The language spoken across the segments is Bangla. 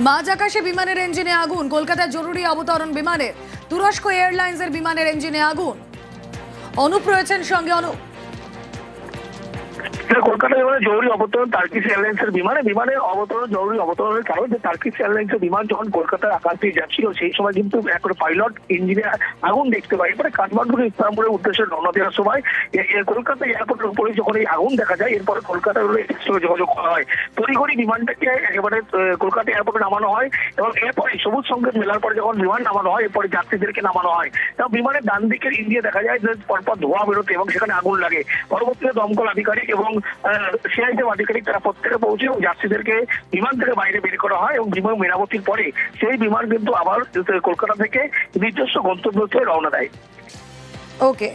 মাঝ আকাশে বিমানের ইঞ্জিনে আগুন, কলকাতায় জরুরি অবতরণ বিমানের। তুরস্ক এয়ারলাইন্সের বিমানের ইঞ্জিনে আগুন। অনুপ রয়েছেন সঙ্গে। অনুপ, কলকাতায় জরুরি অবতরণ টার্কিশ এয়ারলাইন্সের বিমানের অবতরণ জরুরি অবতরণের কারণ যে টার্কিশ এয়ারলাইন্সের বিমান যখন কলকাতার আকাশ দিয়ে যাচ্ছিল সেই সময় কিন্তু একটা পাইলট ইঞ্জিনে আগুন দেখতে পায়। এরপরে কাঠমান্ডু ইসলামপুরের উদ্দেশ্যে রওনা দেওয়ার সময় কলকাতা এয়ারপোর্টের উপরে যখন এই আগুন দেখা যায়, এরপরে কলকাতার সঙ্গে যোগাযোগ করা হয়। তড়িঘড়ি বিমানটাকে একেবারে কলকাতা এয়ারপোর্টে নামানো হয় এবং এরপরে সবুজ সংকেত মেলার পরে যখন বিমান নামানো হয়, এরপরে যাত্রীদেরকে নামানো হয়। এবং বিমানের ডান দিকের ইঞ্জিনে দেখা যায় যে পরপর ধোঁয়া বেরোতে এবং সেখানে আগুন লাগে। পরবর্তীতে দমকল আধিকারিক এবং সিআইএসএফ আধিকারিক তারা প্রত্যেকে পৌঁছে এবং যাত্রীদেরকে বিমান থেকে বাইরে বের করা হয় এবং বিমান মেরামতির পরে সেই বিমান কিন্তু আবার কলকাতা থেকে নিজস্ব গন্তব্যস্থলে রওনা দেয়। ওকে।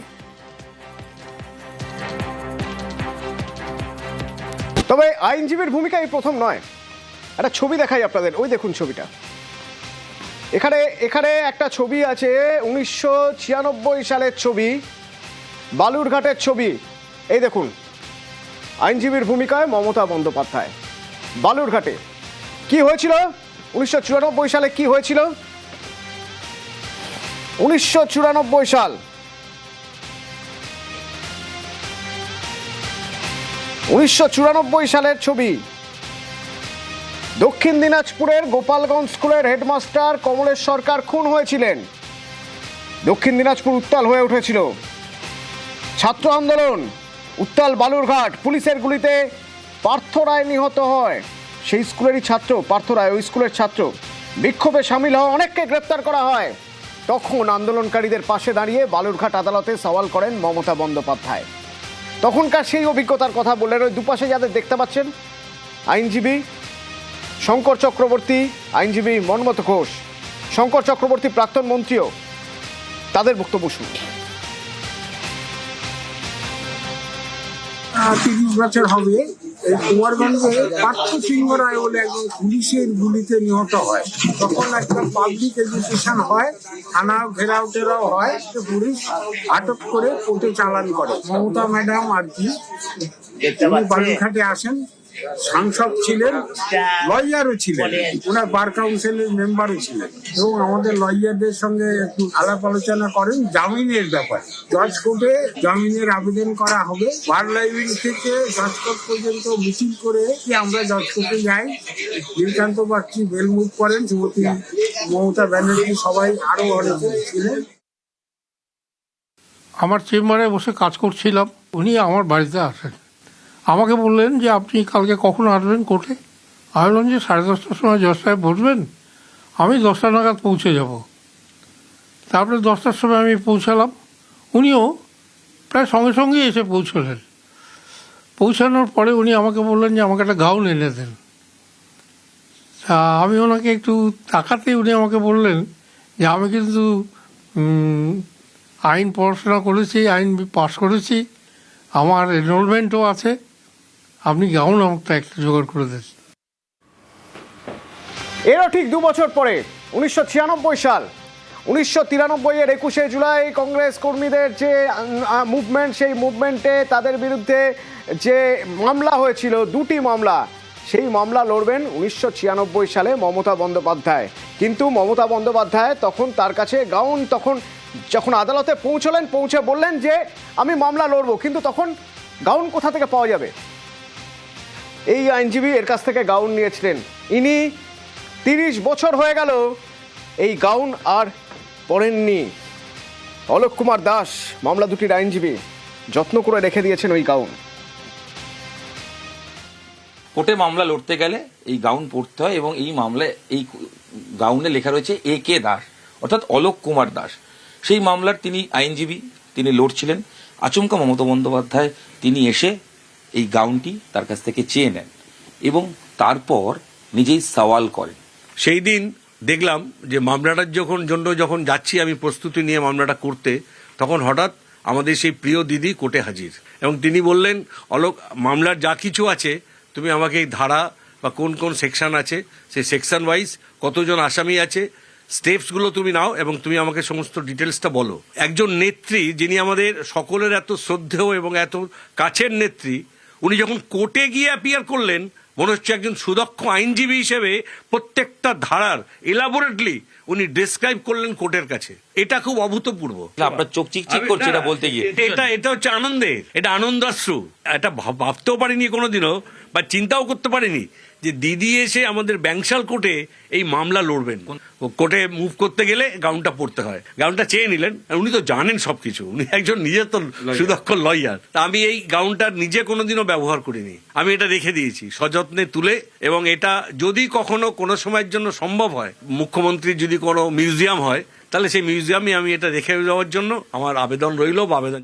তবে আইনজীবীর ভূমিকা এই প্রথম নয়। একটা ছবি দেখাই আপনাদের, ওই দেখুন ছবিটা। এখানে একটা ছবি আছে 1996 সালের ছবি, বালুরঘাটের ছবি। এই দেখুন আইনজীবীর ভূমিকায় মমতা বন্দ্যোপাধ্যায়। বালুরঘাটে কি হয়েছিল 1994 সালে? কি হয়েছিল 1994 সাল? 1994 সালের ছবি। দক্ষিণ দিনাজপুরের গোপালগঞ্জ স্কুলের হেডমাস্টার কমলেশ সরকার খুন হয়েছিলেন। দক্ষিণ দিনাজপুর উত্তাল হয়ে উঠেছিল। ছাত্র আন্দোলন, উত্তাল বালুরঘাট। পুলিশের গুলিতে পার্থ রায় নিহত হয়। সেই স্কুলেরই ছাত্র পার্থ রায়, ওই স্কুলের ছাত্র। বিক্ষোভে সামিল হওয়া অনেককে গ্রেপ্তার করা হয়। তখন আন্দোলনকারীদের পাশে দাঁড়িয়ে বালুরঘাট আদালতে সওয়াল করেন মমতা বন্দ্যোপাধ্যায়। তখনকার সেই অভিজ্ঞতার কথা বললেন। ওই দুপাশে যাদের দেখতে পাচ্ছেন, আইনজীবী শঙ্কর চক্রবর্তী, আইনজীবী মনমত ঘোষ, শঙ্কর চক্রবর্তী প্রাক্তন মন্ত্রীও, তাদের বক্তব্য শুনুন। 30 বছর হবে এই কুমারগঞ্জে পার্থ সিংহ রায় বলে একজন পুলিশের গুলিতে নিহত হয়। তখন একটা পাবলিক এডুকেশন হয়, থানা ঘেরাও টেরাও হয়, পুলিশ আটক করে কোর্টে চালান করে। মমতা ম্যাডাম আর কি বালুরঘাটে আসেন, সাংসদ ছিলেন, লয়ারও ছিলেন, ওনার বার কাউন্সিলের মেম্বারও ছিলেন এবং আমাদের লয়ারদের সঙ্গে একটু আলাপ আলোচনা করেন জামিনের ব্যাপারে। জজ কোর্টে জামিনের আবেদন করা হবে। বার লাইব্রেরি থেকে জজ কোর্ট পর্যন্ত মিছিল করে আমরা জজ কোর্টে যাই। নীলকান্ত বাগচি বেল মুভ করেন, শ্রীমতী মমতা ব্যানার্জি, সবাই আরো অনেকে ছিলেন। আমার চেম্বারে বসে কাজ করছিলাম, উনি আমার বাড়িতে আসেন। আমাকে বললেন যে আপনি কালকে কখন আসবেন কোর্টে? আমি বললাম যে 10:30টার সময় জজ সাহেব বসবেন, আমি 10টা নাগাদ পৌঁছে যাব। তারপরে 10টার সময় আমি পৌঁছালাম, উনিও প্রায় সঙ্গে সঙ্গেই এসে পৌঁছলেন। পৌঁছানোর পরে উনি আমাকে বললেন যে আমাকে একটা গাউন এনে দেন। তা আমি ওনাকে একটু তাকাতেই উনি আমাকে বললেন যে আমি কিন্তু আইন পড়াশোনা করেছি, আইন পাস করেছি, আমার এনরোলমেন্টও আছে, আপনি গাউন আমাকে একটা জোগাড় করে দেন। এরও ঠিক 2 বছর পরে 1996 সাল, 1993-এর 21শে জুলাই কংগ্রেস কর্মীদের যে মুভমেন্ট, সেই মুভমেন্টে তাদের বিরুদ্ধে যে মামলা হয়েছিল, 2টি মামলা, সেই মামলা লড়বেন 1996 সালে মমতা বন্দ্যোপাধ্যায়। কিন্তু মমতা বন্দ্যোপাধ্যায় তখন তার কাছে গাউন, তখন যখন আদালতে পৌঁছলেন, পৌঁছে বললেন যে আমি মামলা লড়বো, কিন্তু তখন গাউন কোথা থেকে পাওয়া যাবে? এই আইনজীবী এর কাছ থেকে গাউন নিয়েছিলেন। ইনি 30 বছর হয়ে গেল এই গাউন আর পরেননি। অলোক কুমার দাস, মামলা দুটির আইনজীবী, যত্ন করে রেখে দিয়েছেন ওই গাউন। কোর্টে মামলা লড়তে গেলে এই গাউন পড়তে হয় এবং এই মামলায় এই গাউনে লেখা রয়েছে A.K. দাস, অর্থাৎ অলোক কুমার দাস। সেই মামলার তিনি আইনজীবী, তিনি লড়ছিলেন। আচমকা মমতা বন্দ্যোপাধ্যায় তিনি এসে এই গাউনটি তার কাছ থেকে চেয়ে নেন এবং তারপর নিজেই সওয়াল করেন। সেই দিন দেখলাম যে মামলাটার যখন যাচ্ছি আমি প্রস্তুতি নিয়ে মামলাটা করতে, তখন হঠাৎ আমাদের সেই প্রিয় দিদি কোর্টে হাজির এবং তিনি বললেন, অলোক, মামলার যা কিছু আছে তুমি আমাকে এই ধারা বা কোন কোন সেকশন আছে, সেই সেকশন ওয়াইজ কতজন আসামি আছে, স্টেপসগুলো তুমি নাও এবং তুমি আমাকে সমস্ত ডিটেলসটা বলো। একজন নেত্রী, যিনি আমাদের সকলের এত শ্রদ্ধেয় এবং এত কাছের নেত্রী, উনি যখন কোর্টে গিয়ে অ্যাপিয়ার করলেন, মনে হচ্ছে একজন সুদক্ষ আইনজীবী হিসেবে প্রত্যেকটা ধারার এলাবোরেটলি উনি ডিসক্রাইব করলেন কোর্টের কাছে। এটা খুব অভূতপূর্ব। আপনার চোখ চিকচিক করছে এটা বলতে গিয়ে। এটা হচ্ছে আনন্দের, এটা আনন্দাশ্রু। এটা ভাবতেও পারিনি কোনোদিনও, বা চিন্তাও করতে পারিনি যে দিদি এসে আমাদের ব্যাংশাল কোর্টে এই মামলা লড়বেন। কোর্টে মুভ করতে গেলে গাউনটা পড়তে হয়, গাউনটা চেয়ে নিলেন। আর উনি তো জানেন সবকিছু, উনি একজন নিজে তো সুদক্ষ লয়ার। আমি এই গাউনটা নিজে কোনোদিনও ব্যবহার করিনি, আমি এটা রেখে দিয়েছি সযত্নে তুলে। এবং এটা যদি কখনো কোনো সময়ের জন্য সম্ভব হয়, মুখ্যমন্ত্রীর যদি কোনো মিউজিয়াম হয়, তাহলে সেই মিউজিয়ামে আমি এটা রেখে যাওয়ার জন্য আমার আবেদন রইল বা আবেদন